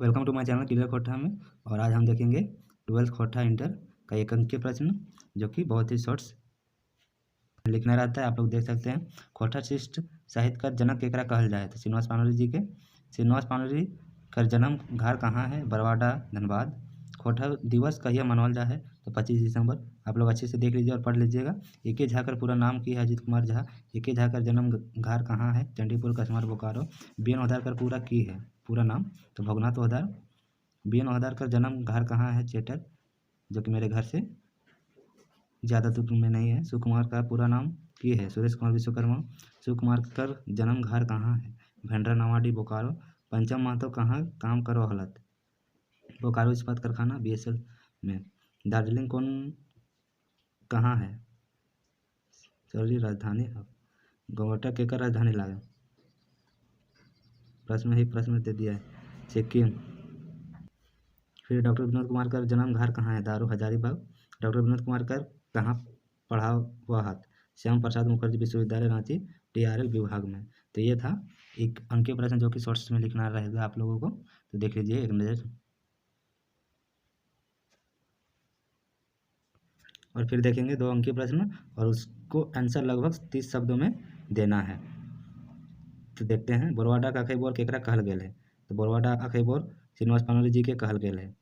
Welcome to my channel क्लियर खोटा में। और आज हम देखेंगे 12th खोटा इंटर का एक अंकीय प्रश्न जो कि बहुत ही शॉर्ट्स लिखना रहता है। आप लोग देख सकते हैं। खोटा शिष्ट साहित्य का जनक केकरा कहल जाए तो श्रीनिवास पानोली जी के। श्रीनिवास पानोली का जन्म घर कहाँ है? बरवाडा, धनबाद। खोटा दिवस कहिया मनावल जा है तो 25 दिसंबर। आप लोग अच्छे से देख लीजिए और पढ़ लीजिएगा। ए.के. झा का पूरा नाम की है? अजीत कुमार झा। ए.के. झा का जन्म घर कहाँ है? चंडीपुर, कस्मार, बोकारो। बी.एन. ओहदार का पूरा की है पूरा नाम तो भवनाथ ओहदार। बी.एन. ओहदार का जन्म घर कहाँ है? चेटर, जो कि मेरे घर से ज़्यादा दूर में नहीं है। सुकुमार का पूरा नाम की है? सुरेश कुमार विश्वकर्मा। सुकुमार का जन्म घर कहाँ है? भेंडरा नवाडी, बोकारो। पंचम महतो कहाँ काम करो हलत? बोकारो इस्पात कारखाना, BSL में। दार्जिलिंग कौन कहाँ है? सॉरी, राजधानी है। गोवाटा केकर राजधानी लागे? प्रश्न दे दिया है, सिक्किम। फिर डॉक्टर विनोद कुमार का जन्म घर कहाँ है? दारू, हजारीबाग। डॉक्टर विनोद कुमार का कहाँ पढ़ा हुआ हाथ? श्याम प्रसाद मुखर्जी विश्वविद्यालय, रांची, TRL विभाग में। तो ये था एक अंकीय प्रश्न जो कि शॉर्ट्स में लिखना रहेगा आप लोगों को। तो देख लीजिए एक नज़र। और फिर देखेंगे 2 अंकीय प्रश्न और उसको आंसर लगभग 30 शब्दों में देना है। तो देखते हैं। बरवाडा का अखैबोर केकरा कहल गेल है? तो बरवाडा अखैबोर श्रीनिवास पानोली जी के कहल गेल है।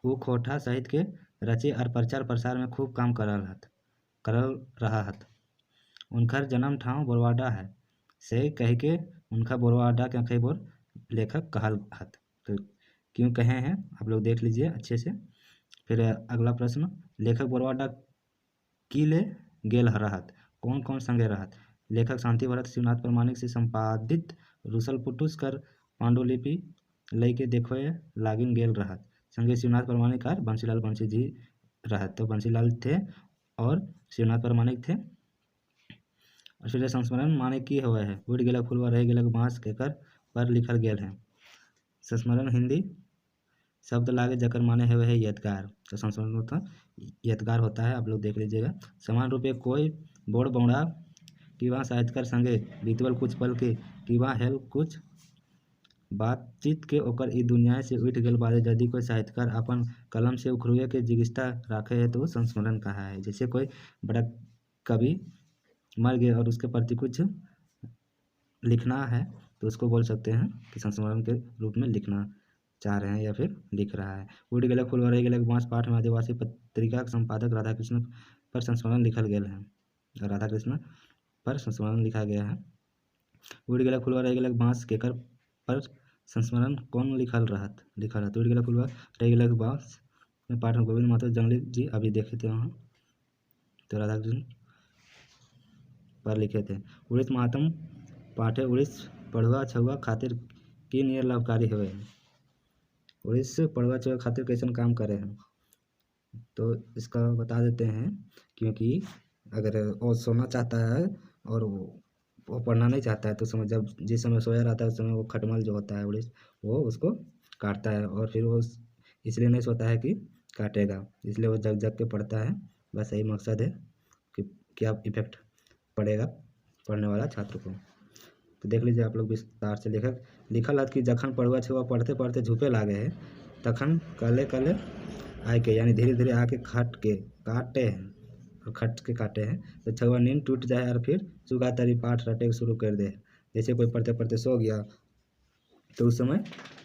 वो खोटा साहित्य के रचे और प्रचार प्रसार में खूब काम करल रहा हत। उनकर जन्म ठाव बरवाडा है से कह के उनका बरवाडा के अखैबोर लेखक कहल हत। तो क्यों कहे हैं आप लोग देख लीजिए अच्छे से। फिर अगला प्रश्न, लेखक बरवाडा की ले गेल रहत? कौन कौन संगे रहत? लेखक शांति भरत शिवनाथ प्रमाणिक से संपादित रुसल पुटुस कर पांडुलिपि लई के देखोए लागिन गेल रहत। संगे शिवनाथ प्रमाणिक और बंसीलाल बंसी जी रहत। तो बंसीलाल थे और शिवनाथ प्रमाणिक थे। और फिर संस्मरण माने की होवे है? उड़ गेलक फुलवा रह गेलक बाँस केकर पर लिखल गेल है। संस्मरण हिंदी शब्द लागे जकर माने हुए है यादगार। तो संस्मरण होता यादगार होता है। आप लोग देख लीजिएगा। समान रूपे कोई बोड़ बौड़ा किवा साहित्यकार संगे बीतवल कुछ पल के किवा हेल कुछ बातचीत के ओकर ई दुनिया से उठ गेल बादे यदि कोई साहित्यकार अपन कलम से उखरुए के जिगिस्ता राखे है तो संस्मरण कहा है। जैसे कोई बड़ा कवि मर गए और उसके प्रति कुछ लिखना है तो उसको बोल सकते हैं कि संस्मरण के रूप में लिखना चाह रहे हैं या फिर लिख रहा है। उड़ गेलक फुलवा रह गेलक बाँस पाठ में आदिवासी पत्रिका के संपादक राधाकृष्ण पर संस्मरण लिखल गेल है। राधाकृष्ण पर संस्मरण लिखा गया है। उड़ गेलक फुलवा रह गेलक बाँस केकर पर संस्मरण कौन लिखल रहत? उड़ गेलक फुलवा रह गेलक बाँस में पाठ में गोविंद महतो जंगली जी अभी देखे थे वहाँ, तो राधाकृष्ण पर लिखे थे। उड़ीस महात्म पाठे उड़ीस पढ़ुआ छुआ खातिर की नियर लाभकारी हुए हैं? उड़ीस पढ़ुआ छुआ खातिर कैसन काम करे हैं? तो इसका बता देते हैं। क्योंकि अगर वो सोना चाहता है और वो पढ़ना नहीं चाहता है तो समय जब जिस समय सोया रहता है उस समय वो खटमल जो होता है उड़ीस वो उसको काटता है और फिर वो इसलिए नहीं सोता है कि काटेगा, इसलिए वो जग जग के पढ़ता है। बस यही मकसद है कि क्या इफेक्ट पड़ेगा पढ़ने वाला छात्र को। तो देख लीजिए आप लोग विस्तार से। लेखक लिखल हत कि जखन पढ़ुआ छुआ पढ़ते पढ़ते झुके लागे है तखन कले कले आए के यानी धीरे धीरे आके खट के काटे हैं और खट के काटे हैं तो छुआ नींद टूट जाए और फिर सुगा तरी पाठ रटे शुरू कर दे। जैसे कोई पढ़ते पढ़ते सो गया तो उस समय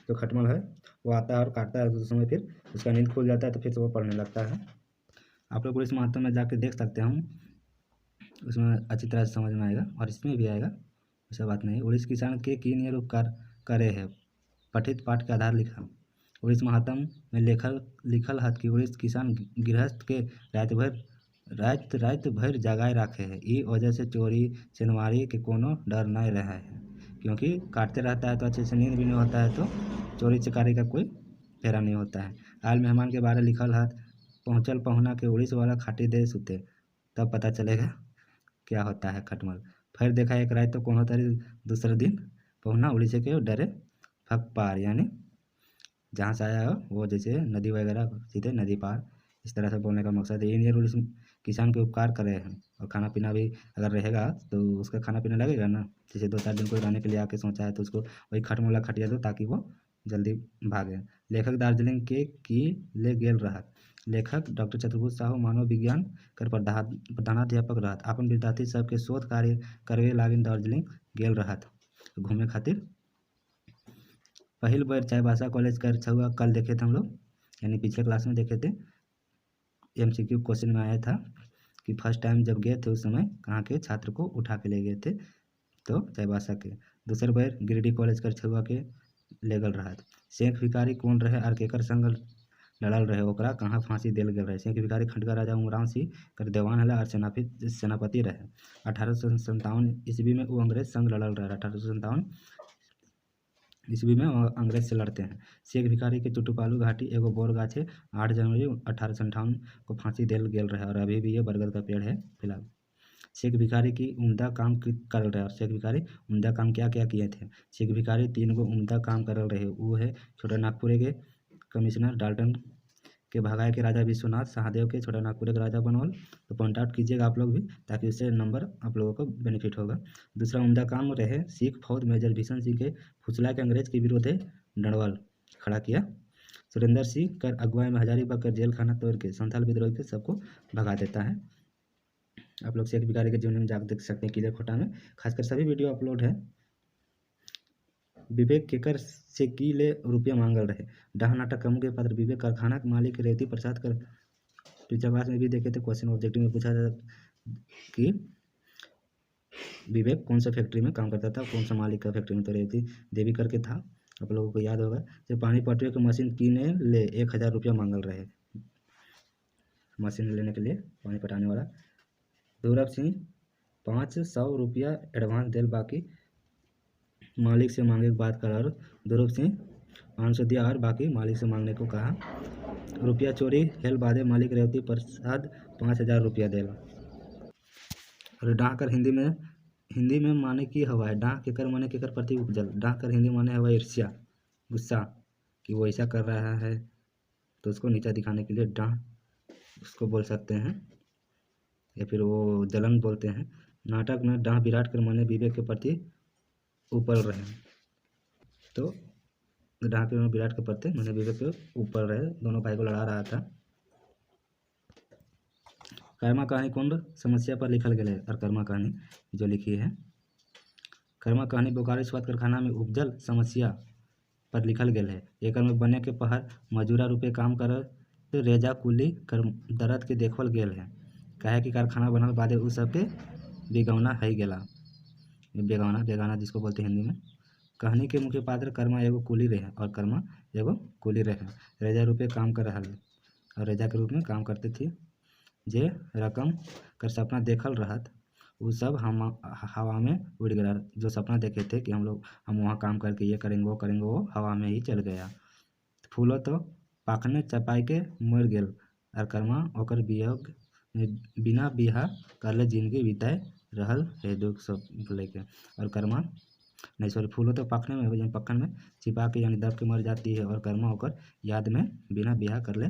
जो खटमल है वो आता है और काटता है तो उस समय फिर उसका नींद खुल जाता है तो फिर से वो पढ़ने लगता है। आप लोग उड़ीस महात्म में जाके देख सकते हैं, उसमें अच्छी तरह से समझ में आएगा और इसमें भी आएगा, ऐसा बात नहीं। उड़ीस किसान के की नियर उपकार करे है? पठित पाठ के आधार लिखा। उड़ीस महात्म में लिखल हत कि उड़ीस किसान गृहस्थ के रात भर जगाए राखे है। ई वजह से चोरी चिनवारी के कोनो डर नहीं रहा है। क्योंकि काटते रहता है तो अच्छे से नींद भी नहीं होता है तो चोरी चकारी का कोई फेरा नहीं होता है। आल मेहमान के बारे लिखल हत पहुँचल पहुना के उड़ीस वाला खाटी दे सुते, तब पता चलेगा क्या होता है खटमल। फिर देखा एक रात तो कोनो तरी दूसरे दिन पहुना उड़ीसे के डरे फक पार यानी जहाँ से आया हो वो जैसे नदी वगैरह सीधे नदी पार। इस तरह से बोलने का मकसद है। इन उड़ीस किसान के उपकार करे हैं और खाना पीना भी अगर रहेगा तो उसका खाना पीना लगेगा ना। जैसे 2-4 दिन कोई रहने के लिए आके सोचा है तो उसको वही खटमला खटिया दो ताकि वो जल्दी भागे। लेखक दार्जिलिंग के की ले गेल रहत। लेखक डॉक्टर चतुर्भुज साहू मानव विज्ञान कर प्रधानाध्यापक रहत। अपन विद्यार्थी सबके शोध कार्य करवे लागी दार्जिलिंग गेल रहत घूमे खातिर। पहली बार चाईबासा कॉलेज कर छुआ कल देखे थे हम लोग, यानी पिछले क्लास में देखे थे। MCQ क्वेश्चन में आया था कि फर्स्ट टाइम जब गए थे उस समय कहाँ के छात्र को उठा के ले गए थे, तो चाईबासा के। दूसर बार गिरिडीह कॉलेज कर छुआ के लेगल रहत। शेख भिखारी कौन रहे और केकर संग लड़ल रहे, ओकरा कहाँ फांसी देल गेल रहे। शेख भिखारी खंडका राजा उमराव सिंह कर देवान हला और सेनापति रहे। 1857 ईस्वी में वो अंग्रेज संग लड़ल रहे। 1857 ईस्वी में अंग्रेज से लड़ते हैं। शेख भिखारी के चुटुपालू घाटी एगो बोर गाछ है। 8 जनवरी 1858 को फांसी देल गेल रहे और अभी भी ये बरगद का पेड़ है फिलहाल। शेख भिखारी की उम्दा काम कर रहे और शेख भिखारी उम्दा काम क्या क्या किए थे। शेख भिखारी 3 गो उम्दा काम कर रहे। वो है छोटा नागपुर के कमिश्नर डाल्टन के भगाए के राजा विश्वनाथ शाहदेव के छोटा नागपुर के राजा बनवल। तो पॉइंट आउट कीजिएगा आप लोग भी, ताकि उससे नंबर आप लोगों को बेनिफिट होगा। दूसरा उम्दा काम रहे सिख फौज मेजर भीषण सिंह के फुसला के अंग्रेज के विरोध है डंडवाल खड़ा किया। सुरेंद्र सिंह कर अगुवाई में हजारीबाग कर जेल खाना तोड़ के संथाल विद्रोह के सबको भगा देता है। आप लोग शेख भिखारी के जीवन में जाकर देख सकते हैं क्लियर खोटा में, खासकर सभी वीडियो अपलोड है। विवेक केकर से की ले रुपया मांगल रहे। डाह नाटक कमू के पात्र विवेक कारखाना के मालिक रेवती प्रसाद कर पिछले क्लास में भी देखे थे, क्वेश्चन ऑब्जेक्टिव में पूछा था कि विवेक कौन सा फैक्ट्री में काम करता था, कौन सा मालिक का फैक्ट्री में, तो रेवती देवी करके था, आप लोगों को याद होगा। जब पानी पटवे की मशीन कीने ले 1000 रुपया मांगल रहे, मशीन लेने के लिए पानी पटाने वाला। ध्रुव सिंह 500 रुपया एडवांस देल बाकी मालिक से मांगे की बात करा। और ध्रुव सिंह 500 दिया और बाकी मालिक से मांगने को कहा। रुपया चोरी हेल बादे मालिक रेवती प्रसाद 5000 रुपया देला। और डाह कर हिंदी में माने की हवा है। डाह केकर माने केकर प्रति उपजल। डाह कर हिंदी माने हवा ईर्ष्या गुस्सा, कि वो ऐसा कर रहा है तो उसको नीचा दिखाने के लिए डाह उसको बोल सकते हैं, या फिर वो जलन बोलते हैं। नाटक में डाह विराट कर माने विवेक के प्रति ऊपर रहे, तो डाह के विराट के प्रति मैंने विवेक के ऊपर रहे, दोनों भाई को लड़ा रहा था। कर्मा कहानी कौन समस्या पर लिखल गया है, और कर्मा कहानी जो लिखी है, कर्मा कहानी बोकारो इस्पात कारखाना में उपजल समस्या पर लिखल गया है। एक में बने के पहर मजूरा रूपे काम कर रेजा कुली कर दर्द के देखल गेल है। कहे कि कारखाना बनल बादे उस सबके बेगौना है गेला, बेगाना जिसको बोलते हैं हिंदी में। कहानी के मुख्य पात्र कर्मा एगो कुली रहे और कर्मा एगो कुली रहे। रेजा रूपे काम कर रहा और रेजा के रूप में काम करते थे। जे रकम कर सपना देखल रहत वो सब हम हवा में उड़ गया। जो सपना देखे थे कि हम वहाँ काम करके ये करेंगे वो हवा में ही चल गया। फूलो तो पाखने चपाई के मर गेल और कर्मा ओकर वियोग बिना बिहा करले जिंदगी बिताए रहल है दुख सब लेके। और कर्मा नहीं सॉरी फूलो तो पाखने में पखन में छिपा के यानी दब के मर जाती है, और कर्मा होकर याद में बिना ब्याह कर ले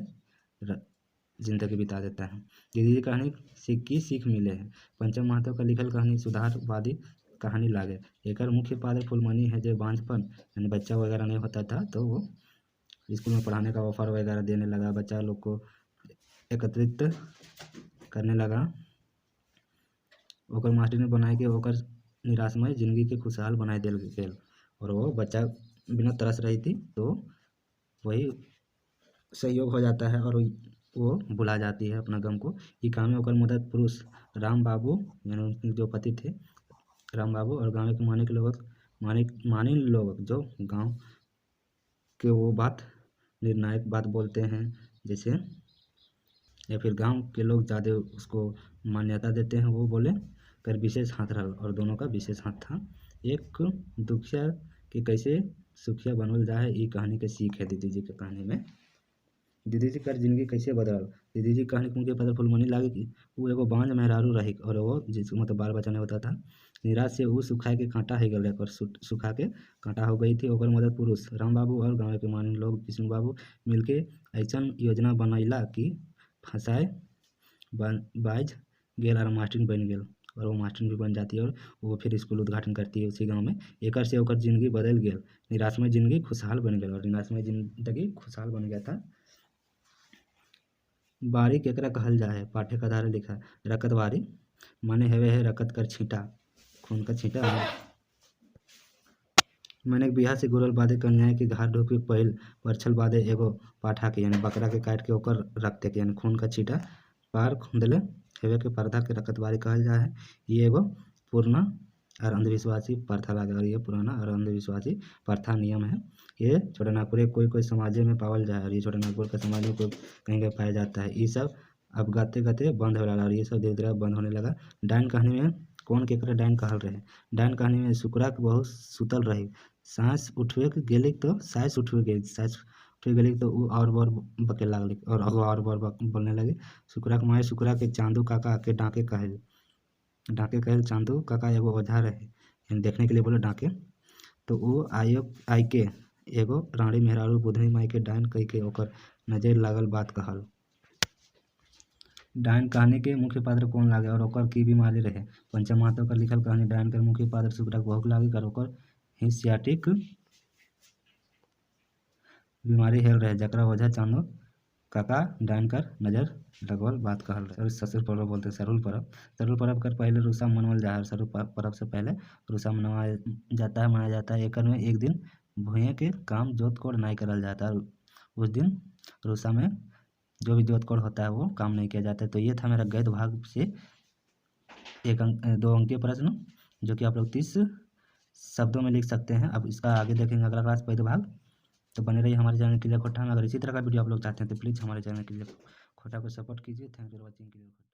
जिंदगी बिता देता है। दीदी जी कहानी से की सीख मिले है। पंचम महतो का लिखल कहानी सुधारवादी कहानी लागे। एक मुख्य पात्र फूलमणि है जो बांझपन यानी बच्चा वगैरह नहीं होता था तो वो स्कूल में पढ़ाने का ऑफर वगैरह देने लगा, बच्चा लोग को एकत्रित करने लगा। ओकर मास्टर ने बनाए के ओकर निराशमय जिंदगी के खुशहाल बनाए दिल गेल, और वो बच्चा बिना तरस रही थी तो वही सहयोग हो जाता है और वो भुला जाती है अपना गम को। ये काम में ओकर मदद पुरुष राम बाबू यानी उनके जो पति थे राम बाबू, और गाँव के मानी लोग जो गांव के वो बात निर्णायक बात बोलते हैं जैसे, या फिर गांव के लोग ज़्यादा उसको मान्यता देते हैं, वो बोले कर विशेष हाथ रहा। और दोनों का विशेष हाथ था। एक दुखिया कि कैसे सुखिया बनल जाए, ये कहानी के सीख है दीदी जी के कहानी में। दीदी जी कर जिंदगी कैसे बदल। दीदी जी कहानी उनके पता फुलमणि लागे कि वो एगो बांझ मेहरारू रही और वो जिसको मतलब बाल बच्चा नहीं होता था। निराश से वो सुखा के कांटा है गल और सुखा के कांटा हो गई थी। ओकर मदद पुरुष राम बाबू और गाँव के मानी लोग विष्णु बाबू मिलके ऐसा योजना बनैला कि फंसाए बाज गेल और मास्टर बन गेल। और वो मास्टर भी बन जाती है और वो फिर स्कूल उद्घाटन करती है उसी गाँव में। एकर से ओकर जिंदगी बदल गया, निराशमय जिंदगी खुशहाल बन गया और निराशमय जिंदगी खुशहाल बन गया था। बारी केकरा कहल जा है, पाठ्य कथा रे लिखा है, रकत बारी माने हेवे है रकत कर छींटा, खून का छींटा। मैंने एक बिहार से गुरल बादे कन्या के घाट ढोके पहिल परछल बादे एगो पाठा के यानी बकरा के काट के ओकर रखते के यानी खून का छींटा पार खुंदले हेवे के पर्दा के रकतवारी कहल जा है। ये एगो पूर्ण और अंधविश्वासी प्रथा लगा और ये पुराना और अंधविश्वासी प्रथा नियम है। ये छोटानागपुर कोई समाज में पावल जाए और ये छोटानागपुर के समाज में कोई कहीं कहीं पाया जाता है। ये सब अब गाते गाते बंद हो रहा और ये सब धीरे धीरे बंद होने लगा। डायन कहानी में कौन केकरा डायन कहल रहे, डायन कहानी में शुक्रा के बहुत सुतल रही, सांस उठवे के गेली तो सांस उठवे गेली तो वो और बार बके लागली और बार बोलने लगे। शुक्रा के माए शुक्रा के चांदू काका के डाके कहल चांदू काका एगो ओझा रहे यानी देखने के लिए बोले डाके। तो वो आई के एगो रानी मेहरारू बुधनी माई के डायन कह के ओकर नजर लागल बात कहल। डायन कहानी के मुख्य पात्र कौन लागे और ओकर की बीमारी रहे। पंचम महतो का लिखल कहानी डायन के मुख्य पात्र शुक्रा के भूख लागे कर ओकर हिस्सियाटिक बीमारी हेल रहे जकरा ओझा चांदो काका डायन कर नजर लगवल बात कहल रहे। और ससुर पर्व बोलते सरुल पर्व कर पहले रुसा मनवल जा है। सरुल पर्व से पहले रुसा मनाया जाता है। एकर में एक दिन भुइयाँ के काम जोत कोड़ नहीं करल जाता है। उस दिन रुसा में जो भी जोत कोड़ होता है वो काम नहीं किया जाता है। तो ये था मेरा गद्य भाग से 2 अंकीय प्रश्न जो कि आप लोग 30 शब्दों में लिख सकते हैं। अब इसका आगे देखेंगे अगला क्लास पहले भाग। तो बने रहिए हमारे चैनल के लिए खोटा में। अगर इसी तरह का वीडियो आप लोग चाहते हैं तो प्लीज़ हमारे चैनल के लिए खोटा को सपोर्ट कीजिए। Thank you for watching.